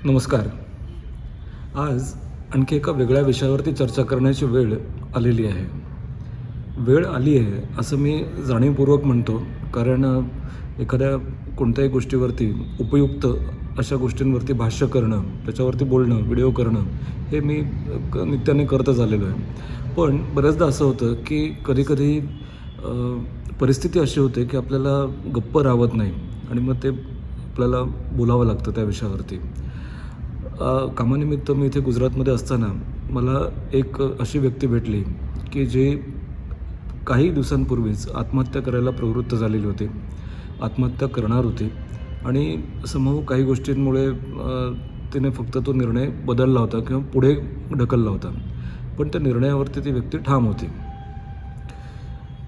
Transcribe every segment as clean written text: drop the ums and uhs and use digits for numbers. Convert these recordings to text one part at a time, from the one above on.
नमस्कार. आज आणखी एका वेगळ्या विषयावरती चर्चा करण्याची वेळ आलेली आहे. वेळ आली आहे असं मी जाणीवपूर्वक म्हणतो, कारण एखाद्या कोणत्याही गोष्टीवरती उपयुक्त अशा गोष्टींवरती भाष्य करणं, त्याच्यावरती बोलणं, व्हिडिओ करणं हे मी नित्याने करतच आलेलो आहे. पण बऱ्याचदा असं होतं की कधीकधी परिस्थिती अशी होते की आपल्याला गप्प राहवत नाही आणि मग ते आपल्याला बोलावं लागतं त्या विषयावरती. कामानिमित्त मी इथे गुजरातमध्ये असताना मला एक अशी व्यक्ती भेटली की जे काही दिवसांपूर्वीच आत्महत्या करायला प्रवृत्त झालेली होती, आत्महत्या करणार होती आणि समूह काही गोष्टींमुळे तिने फक्त तो निर्णय बदलला होता किंवा पुढे ढकलला होता, पण त्या निर्णयावरती ती व्यक्ती ठाम होती.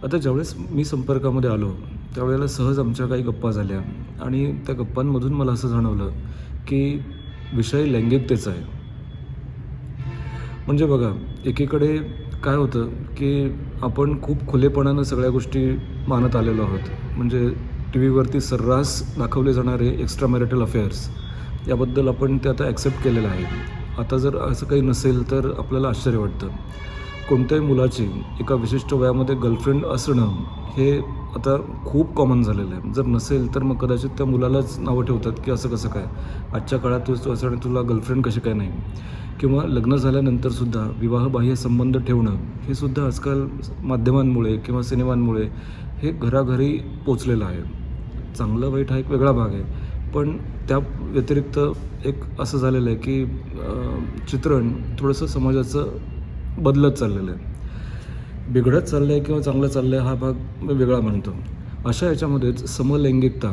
आता ज्यावेळेस मी संपर्कामध्ये आलो त्यावेळेला सहज आमच्या काही गप्पा झाल्या आणि त्या गप्पांमधून मला असं जाणवलं की विषय लैंगिकतेचा आहे. म्हणजे बघा, एकीकडे काय होतं की आपण खूप खुलेपणानं सगळ्या गोष्टी मानत आलेलो आहोत. म्हणजे टी व्हीवरती सर्रास दाखवले जाणारे एक्स्ट्रा मॅरिटल अफेअर्स याबद्दल आपण ते आता ॲक्सेप्ट केलेलं आहे. आता जर असं काही नसेल तर आपल्याला आश्चर्य वाटतं. कोणत्याही मुलाची एका विशिष्ट वयामध्ये गर्लफ्रेंड असणं हे आता खूप कॉमन झालेलं आहे. जर नसेल तर मग कदाचित त्या मुलालाच नावं ठेवतात की असं कसं काय, आजच्या काळात तू असं आणि तुला गर्लफ्रेंड कशी काय नाही, किंवा लग्न झाल्यानंतरसुद्धा विवाहबाह्य संबंध ठेवणं हे सुद्धा आजकाल माध्यमांमुळे किंवा सिनेमांमुळे हे घराघरी पोचलेलं आहे. चांगलं वाईट हा एक वेगळा भाग आहे, पण त्या व्यतिरिक्त एक असं झालेलं आहे की चित्रण थोडंसं समाजाचं बदलत चाललेलं आहे. बिघडत चाललं आहे किंवा चांगलं चाललं आहे हा भाग मी वेगळा म्हणतो. अशा याच्यामध्येच समलैंगिकता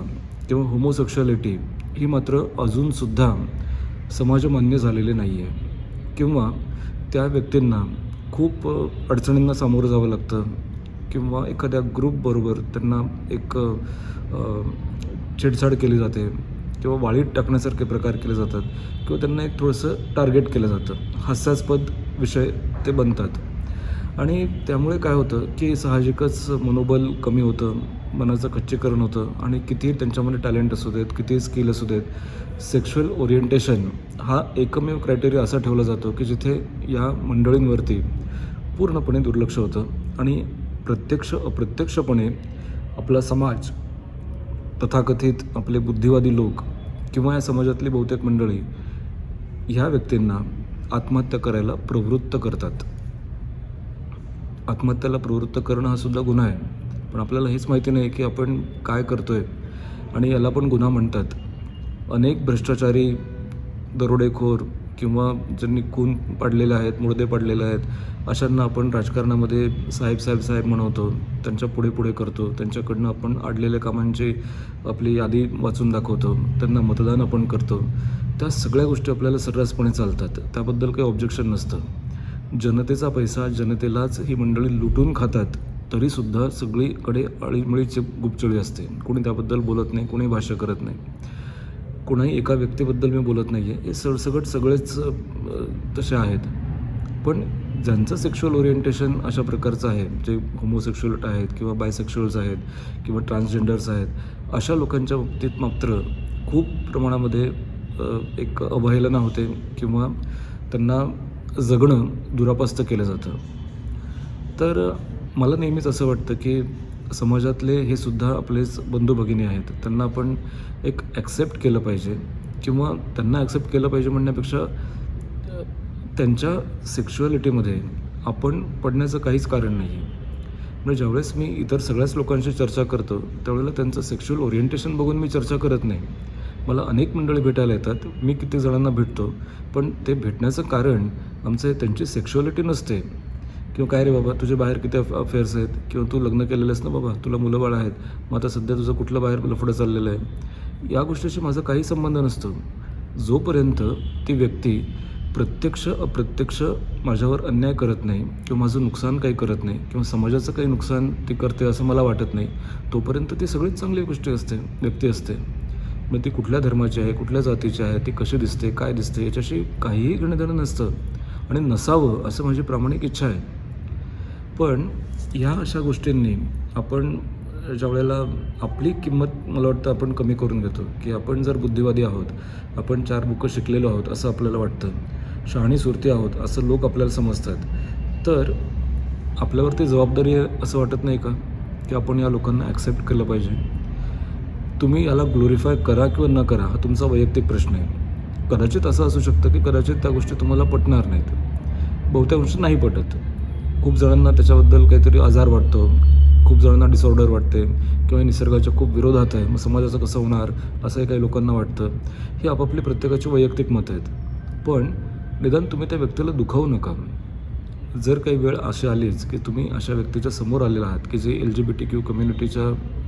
किंवा होमोसेक्शुअलिटी ही मात्र अजूनसुद्धा समाजमान्य झालेली नाही आहे, किंवा त्या व्यक्तींना खूप अडचणींना सामोरं जावं लागतं, किंवा एखाद्या ग्रुपबरोबर त्यांना एक छेडछाड केली जाते किंवा वाळीत टाकण्यासारखे प्रकार केले जातात, किंवा त्यांना एक थोडंसं टार्गेट केलं जातं. हास्यास्पद विषय ते बनतात आणि त्यामुळे काय होतं की साहजिकच मनोबल कमी होतं, मनाचं खच्चीकरण होतं आणि कितीही त्यांच्यामध्ये टॅलेंट असू देत, कितीही स्किल असू देत, सेक्शुअल ओरिएंटेशन हा एकमेव क्रायटेरिया असा ठेवला जातो की जिथे या मंडळींवरती पूर्णपणे दुर्लक्ष होतं आणि प्रत्यक्ष अप्रत्यक्षपणे आपला समाज, तथाकथित आपले बुद्धिवादी लोक किंवा या समाजातली बहुतेक मंडळी ह्या व्यक्तींना आत्महत्या करायला प्रवृत्त करतात. आत्महत्याला प्रवृत्त करणं हा सुद्धा गुन्हा आहे, पण आपल्याला हेच माहिती नाही की आपण काय करतो आहे आणि याला पण गुन्हा म्हणतात. अनेक भ्रष्टाचारी, दरोडेखोर किंवा ज्यांनी खून पाडलेले आहेत, मुर्दे पाडलेले आहेत, अशांना आपण राजकारणामध्ये साहेब साहेब साहेब म्हणवतो, त्यांच्या पुढे पुढे करतो, त्यांच्याकडनं आपण अडलेल्या कामांची आपली यादी वाचून दाखवतो, त्यांना मतदान आपण करतो. त्या सगळ्या गोष्टी आपल्याला सर्रासपणे चालतात, त्याबद्दल काही ऑब्जेक्शन नसतं. जनतेचा पैसा जनतेलाच ही मंडळी लुटून खातात, तरीसुद्धा सगळीकडे अळीमळीची गुपचळी असते. कोणी त्याबद्दल बोलत नाही, कोणी भाष्य करत नाही. कोणाही एका व्यक्तीबद्दल मी बोलत नाही आहे, हे सरसकट सगळेच तसे आहेत. पण ज्यांचं सेक्शुअल ओरिएंटेशन अशा प्रकारचं आहे, जे होमोसेक्शुअल आहेत किंवा बायसेक्शुअल्स आहेत किंवा ट्रान्सजेंडर्स आहेत, अशा लोकांच्या बाबतीत मात्र खूप प्रमाणामध्ये एक अवहेलना होते किंवा त्यांना जगणं दुरापास्त केलं जातं. तर मला नेहमीच असं वाटतं की समाजातले हे सुद्धा आपलेच बंधू भगिनी आहेत, त्यांना आपण एक ॲक्सेप्ट केलं पाहिजे, किंवा त्यांना ॲक्सेप्ट केलं पाहिजे म्हणण्यापेक्षा त्यांच्या सेक्शुअलिटीमध्ये आपण पडण्याचं काहीच कारण नाही आहे. म्हणजे ज्यावेळेस मी इतर सगळ्याच लोकांशी चर्चा करतो त्यावेळेला त्यांचं सेक्शुअल ओरिएंटेशन बघून मी चर्चा करत नाही. मला अनेक मंडळी भेटायला येतात, मी किती जणांना भेटतो, पण ते भेटण्याचं कारण आमचं त्यांची सेक्शुअलिटी नसते, किंवा काय रे बाबा तुझे बाहेर किती अफेअर्स आहेत, किंवा तू लग्न केलेलंस ना बाबा, तुला मुलं बाळ आहेत, मग आता सध्या तुझं कुठलं बाहेर लफडं चाललेलं आहे, या गोष्टीशी माझा काही संबंध नसतो. जोपर्यंत ती व्यक्ती प्रत्यक्ष अप्रत्यक्ष माझ्यावर अन्याय करत नाही किंवा माझं नुकसान काही करत नाही किंवा समाजाचं काही नुकसान ती करते असं मला वाटत नाही, तोपर्यंत ती सगळीच चांगली गोष्टी असते, व्यक्ती असते. मग ती कुठल्या धर्माची आहे, कुठल्या जातीची आहे, ती कशी दिसते, काय दिसते, याच्याशी काहीही घेणं-देणं नसतं आणि नसावं असं माझी प्रामाणिक इच्छा आहे. पण ह्या अशा गोष्टींनी आपण ज्यावेळेला आपली किंमत मला वाटतं आपण कमी करून घेतो, की आपण जर बुद्धिवादी आहोत, आपण 4 बुकं शिकलेलो आहोत असं आपल्याला वाटतं, शहाणी सुरती आहोत असं लोक आपल्याला समजतात, तर आपल्यावरती जबाबदारी आहे असं वाटत नाही का, की आपण या लोकांना ॲक्सेप्ट केलं पाहिजे? तुम्ही याला ग्लोरिफाय करा किंवा न करा हा तुमचा वैयक्तिक प्रश्न आहे. कदाचित असं असू शकतं की कदाचित त्या गोष्टी तुम्हाला पटणार नाहीत. बहुतेक गोष्टी नाही पटत. खूप जणांना त्याच्याबद्दल काहीतरी आजार वाटतो, खूप जणांना डिसऑर्डर वाटते किंवा हे निसर्गाच्या खूप विरोधात आहे, मग समाजाचं कसं होणार असंही काही लोकांना वाटतं. ही आपापली प्रत्येकाची वैयक्तिक मतं आहेत. पण निदान तुम्ही त्या व्यक्तीला दुखावू नका. जर काही वेळ अशी आलीच की तुम्ही अशा व्यक्तीच्या समोर आलेला आहात की जे LGBTQ कम्युनिटीच्या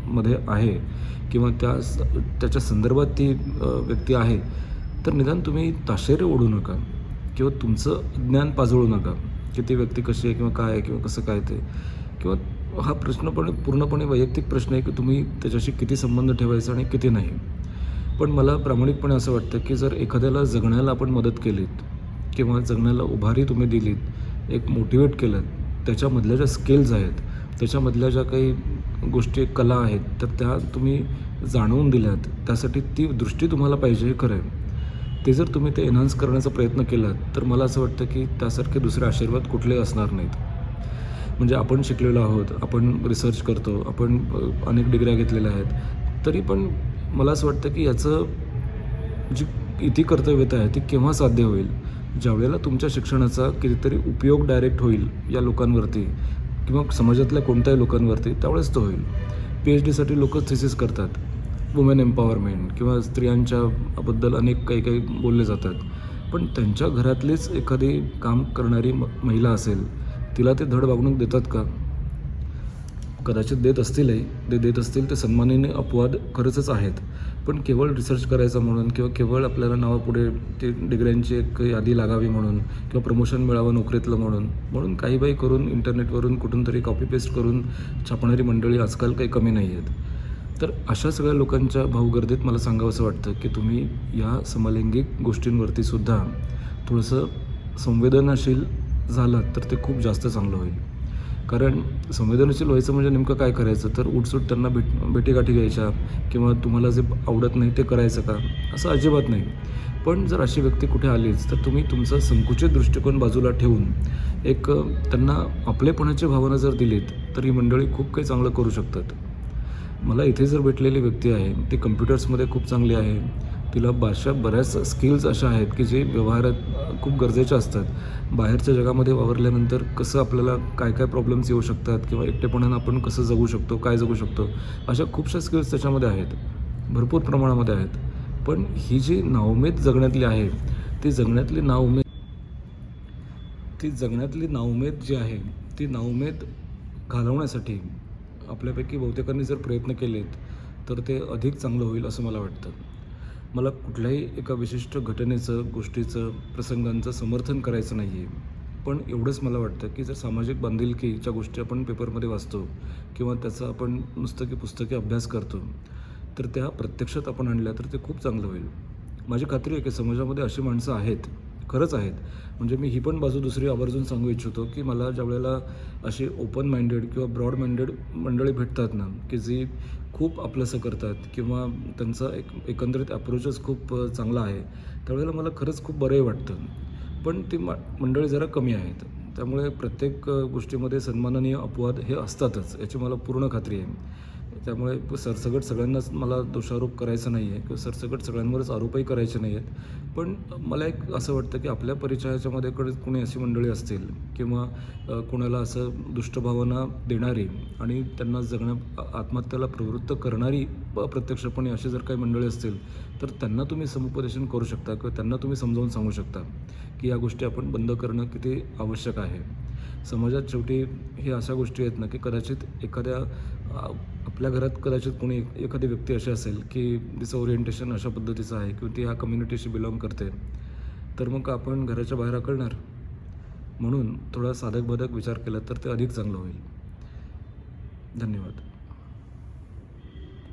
मध्ये आहे किंवा त्याच्या संदर्भात ती व्यक्ती आहे, तर निदान तुम्ही ताशेरे ओढू नका किंवा तुमचं ज्ञान पाजळू नका की ती व्यक्ती कशी आहे किंवा काय आहे किंवा कसं काय ते, किंवा हा प्रश्न पण पूर्णपणे वैयक्तिक प्रश्न आहे की तुम्ही त्याच्याशी किती संबंध ठेवायचा आणि किती नाही. पण मला प्रामाणिकपणे असं वाटतं की जर एखाद्याला जगण्याला आपण मदत केलीत किंवा जगण्याला उभारी तुम्ही दिलीत, एक मोटिवेट केलं, त्याच्यामधल्या ज्या स्किल्स आहेत, त्याच्यामधल्या ज्या काही गोष्टी कला आहेत, तर त्या तुम्ही जाणवून दिल्यात, त्यासाठी ती दृष्टी तुम्हाला पाहिजे हे खरं आहे. ते जर तुम्ही ते एन्हान्स करण्याचा प्रयत्न केलात तर मला असं वाटतं की त्यासारखे दुसरे आशीर्वाद कुठलेही असणार नाहीत. म्हणजे आपण शिकलेलो आहोत, आपण रिसर्च करतो, आपण अनेक डिग्र्या घेतलेल्या आहेत, तरी पण मला असं वाटतं की याचं जी इती कर्तव्यता आहे ती केव्हा साध्य होईल? ज्यावेळेला तुमच्या शिक्षणाचा कितीतरी उपयोग डायरेक्ट होईल या लोकांवरती किंवा समाजातल्या कोणत्याही लोकांवरती, त्यावेळेस तो होईल. PhDसाठी लोक थिसिस करतात, वुमेन एम्पॉवरमेंट किंवा स्त्रियांच्याबद्दल अनेक काही काही बोलले जातात. पण त्यांच्या घरातलीच एखादी काम करणारी महिला असेल, तिला ते धड वागणूक देतात का? कदाचित देत असतीलही, ते देत असतील ते सन्मानीय अपवाद खरंच आहेत. पण केवळ रिसर्च करायचा म्हणून किंवा केवळ आपल्याला नावापुढे ते डिग्र्यांची एक यादी लागावी म्हणून किंवा प्रमोशन मिळावं नोकरीतलं म्हणून काही बाई करून इंटरनेटवरून कुठून तरी कॉपी पेस्ट करून छापणारी मंडळी आजकाल काही कमी नाही आहेत. तर अशा सगळ्या लोकांच्या भाऊगर्दीत मला सांगावंसं वाटतं की तुम्ही या समलैंगिक गोष्टींवरती सुद्धा थोडंसं संवेदनशील झालात तर ते खूप जास्त चांगलं होईल. कारण संवेदनशील व्हायचं म्हणजे नेमकं काय करायचं, तर उठसूट त्यांना भेटीगाठी घ्यायच्या किंवा तुम्हाला जे आवडत नाही ते करायचं का, असं अजिबात नाही. पण जर अशी व्यक्ती कुठे आलीच तर तुम्ही तुमचा संकुचित दृष्टिकोन बाजूला ठेवून एक त्यांना आपलेपणाची भावना जर दिलीत तर ही मंडळी खूप काही चांगलं करू शकतात. मला इथे जर भेटलेली व्यक्ती आहे ती कम्प्युटर्समध्ये खूप चांगली आहे, तिला बऱ्याच स्किल्स अशा आहेत की जे व्यवहारात खूप गरजेच्या असतात. बाहेरच्या जगामध्ये वावरल्यानंतर कसं आपल्याला काय काय प्रॉब्लेम्स येऊ शकतात किंवा एकटेपणानं आपण कसं जगू शकतो, काय जगू शकतो, अशा खूपशा स्किल्स त्याच्यामध्ये आहेत, भरपूर प्रमाणामध्ये आहेत. पण ही जी नाउमेद जगण्यातली आहे, ती जगण्यातली नाउमेद जी आहे, ती नाउमेद घालवण्यासाठी आपल्यापैकी बहुतेकांनी जर प्रयत्न केलेत तर ते अधिक चांगलं होईल असं मला वाटतं. मला कुठल्याही एका विशिष्ट घटनेचं, गोष्टीचं, प्रसंगांचं समर्थन करायचं नाही आहे. पण एवढंच मला वाटतं की जर सामाजिक बांधिलकीच्या गोष्टी आपण पेपरमध्ये वाचतो किंवा त्याचा आपण नुसतं की पुस्तकी अभ्यास करतो, तर त्या प्रत्यक्षात आपण आणल्या तर ते खूप चांगलं होईल. माझी खात्री आहे की समाजामध्ये अशी माणसं आहेत, खरंच आहेत. म्हणजे मी ही पण बाजू दुसरी आवर्जून सांगू इच्छितो की मला ज्यावेळेला अशी ओपन माइंडेड किंवा ब्रॉड माइंडेड मंडळी भेटतात ना, की जी खूप आपलंसं करतात किंवा त्यांचा एकंदरीत अप्रोचच खूप चांगला आहे, त्यावेळेला मला खरंच खूप बरंही वाटतं. पण ती मंडळी जरा कमी आहेत. त्यामुळे प्रत्येक गोष्टीमध्ये सन्माननीय अपवाद हे असतातच, याची मला पूर्ण खात्री आहे. त्यामुळे सरसकट सगळ्यांनाच मला दोषारोप करायचा नाही आहे किंवा सरसकट सगळ्यांवरच आरोपही करायचे नाही आहेत. पण मला एक असं वाटतं की आपल्या परिचयाच्यामध्ये कोणी अशी मंडळी असतील किंवा कोणाला असं दुष्टभावना देणारी आणि त्यांना आत्महत्येला प्रवृत्त करणारी अप्रत्यक्षपणे अशी जर काही मंडळी असतील तर त्यांना तुम्ही समुपदेशन करू शकता किंवा त्यांना तुम्ही समजावून सांगू शकता की या गोष्टी आपण बंद करणं किती आवश्यक आहे. समाजात शेवटी हे अशा गोष्टी आहेत ना की कदाचित आपल्या घरात कदाचित एखादी व्यक्ती अशी असेल की तिचं ओरिएंटेशन अशा पद्धतीचं आहे किंवा ती ह्या कम्युनिटीशी बिलॉंग करते, तर मग आपण घराच्या बाहेर हाकलणार? म्हणून थोडा साधक बाधक विचार केला तर ते अधिक चांगलं होईल. धन्यवाद.